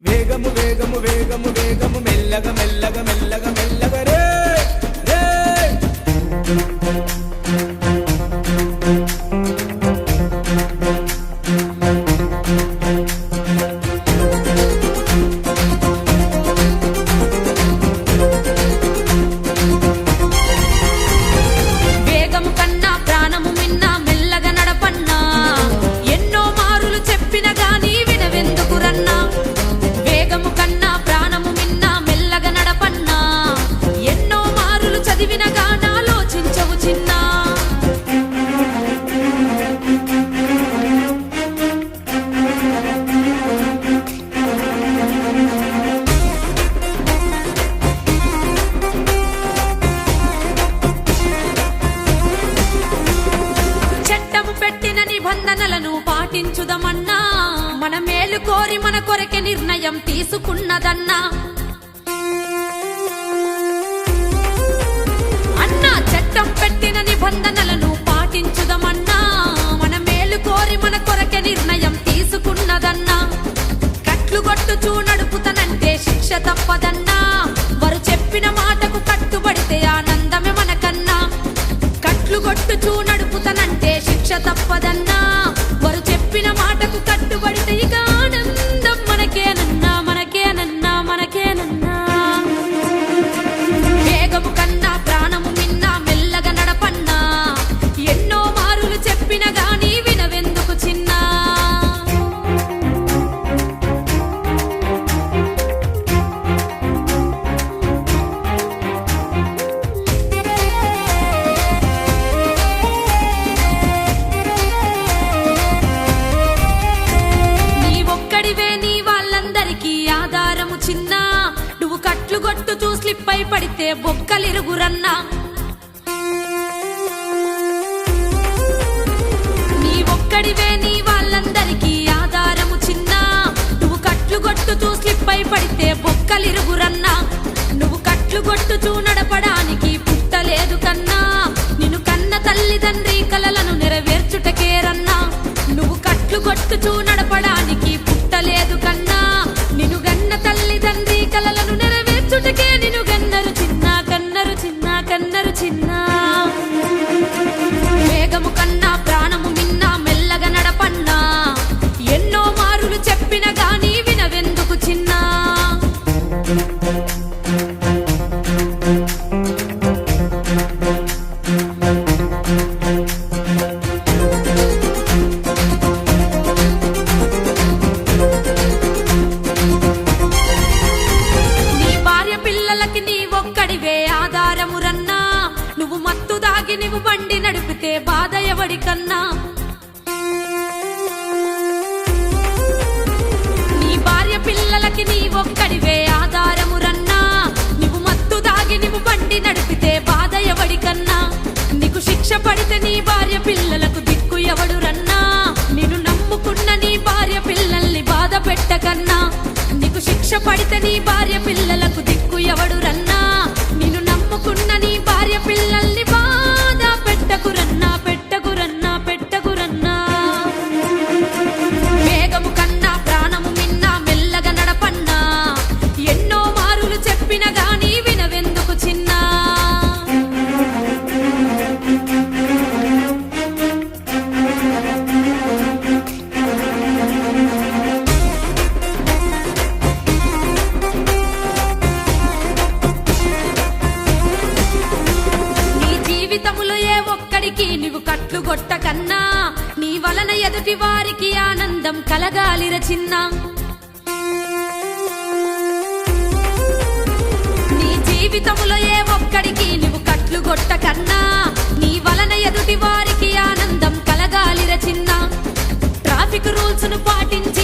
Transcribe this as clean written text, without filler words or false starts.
వేగము వేగము వేగము వేగము మెల్లగా మెల్లగా మెల్లగా మెల్లగా రే రే వేగము కన్నా ప్రాణము మిన్నా మెల్లగా నడపన్నా ఎన్నో మారులు చెప్పిన గాని వినవెందుకురన్నా వేగము కన్నా ప్రాణము మిన్నా మెల్లగా నడపన్నా ఎన్నో మారులు చదివిన గాని ఆలోచించవు చిన్నా చట్టము పెట్టిన నిబంధనలను పాటించుదమన్నా మన మేలు కోరి మన కొరకే నిర్ణయం తీసుకున్నదన్నా అన్నా చట్టం పెట్టిన నిబంధనలను పాటించుదమన్నా మన మేలు కోరి మన కొరకే నిర్ణయం తీసుకున్నదన్నా కట్లు కొట్టుచూ నడుపుతనంటే శిక్ష తప్పదన్నా వారు చెప్పిన మాటకు కట్టుబడితే ఆనందమే మనకన్నా కట్లు కొట్టుచూ నడుపుతనంటే శిక్ష తప్పదన్నా వారు చెప్పిన మాటకు కట్టుబడితే ఇక ఆనందం మనకేనన్నా మనకేనన్నా మనకేనన్నా వేగము కన్నా ప్రాణము మిన్నా మెల్లగా నడపన్నా ఎన్నో మారులు చెప్పిన గాని వినవెందుకు చిన్నా నీ ఒక్కడివే నీ వాళ్ళందరికీ ఆధారము చిన్నా నువ్వు కట్లు కొట్టుచూ స్లిప్ అయి పడితే బొక్కలిరుగురన్నా నీ ఒక్కడివే నీ వాళ్ళందరికీ ఆధారము చిన్నా నువ్వు కట్లు కొట్టుచూ స్లిప్ అయి పడితే బొక్కలిరుగురన్నా నువ్వు కట్లు కొట్టుచూ నడపడానికి పుట్టలేదు కన్నా నిన్ను కన్న తల్లిదండ్రి కలలను నెరవేర్చుటకేరన్నా నువ్వు కట్లు కొట్టుచూ నడపడానికి పుట్టలేదు కన్నా నిన్ను గన్న తల్లిదండ్రి కలలను నెరవేర్చుటకే నిన్ను గన్నరు చిన్న కన్నరు చిన్న కన్నరు చిన్న వేగము కన్నా ప్రాణము మిన్నా మెల్లగా నడపన్నా ఎన్నో మారులు చెప్పిన గాని వినవెందుకు చిన్నా నీ భార్య పిల్లలకి నీ ఒక్కడివే ఆధారమురన్నా నువ్వు మత్తు దాగి నువ్వు బండి నడిపితే బాధ ఎవడికన్నా నీ భార్య పిల్లలకి నీ ఒక్కడివే ఆధారమురన్నా నువ్వు మత్తు దాగి నువ్వు బండి నడిపితే బాధ ఎవడికన్నా నీకు శిక్ష పడితే నీ భార్య పిల్లలకు దిక్కు ఎవడురన్నా నిన్ను నమ్ముకున్న నీ భార్య పిల్లల్ని బాధ పెట్టకన్నా నీకు శిక్ష పడితే నీ భార్య పిల్లలకు దిక్కు ఎవడురన్నా నిన్ను నమ్ముకున్న నీ భార్య పిల్లల్ని బాధ పెట్టకురన్నా పెట్టకురన్నా పెట్టకురన్నా వేగము కన్నా ప్రాణము మిన్నా మెల్లగా నడపన్నా ఎన్నో మారులు చెప్పిన గాని వినవెందుకు చిన్నా నీ జీవితములో ఏ ఒక్కడికి నువ్వు కట్లు కొట్టకన్నా నీ వలన ఎదుటి వారికి ఆనందం కలగాలిర చిన్న నీ జీవితములో ఏ ఒక్కడికి నువ్వు కట్లు కొట్టకన్నా నీ వలన ఎదుటి వారికి ఆనందం కలగాలిర చిన్న ట్రాఫిక్ రూల్స్ ను పాటించి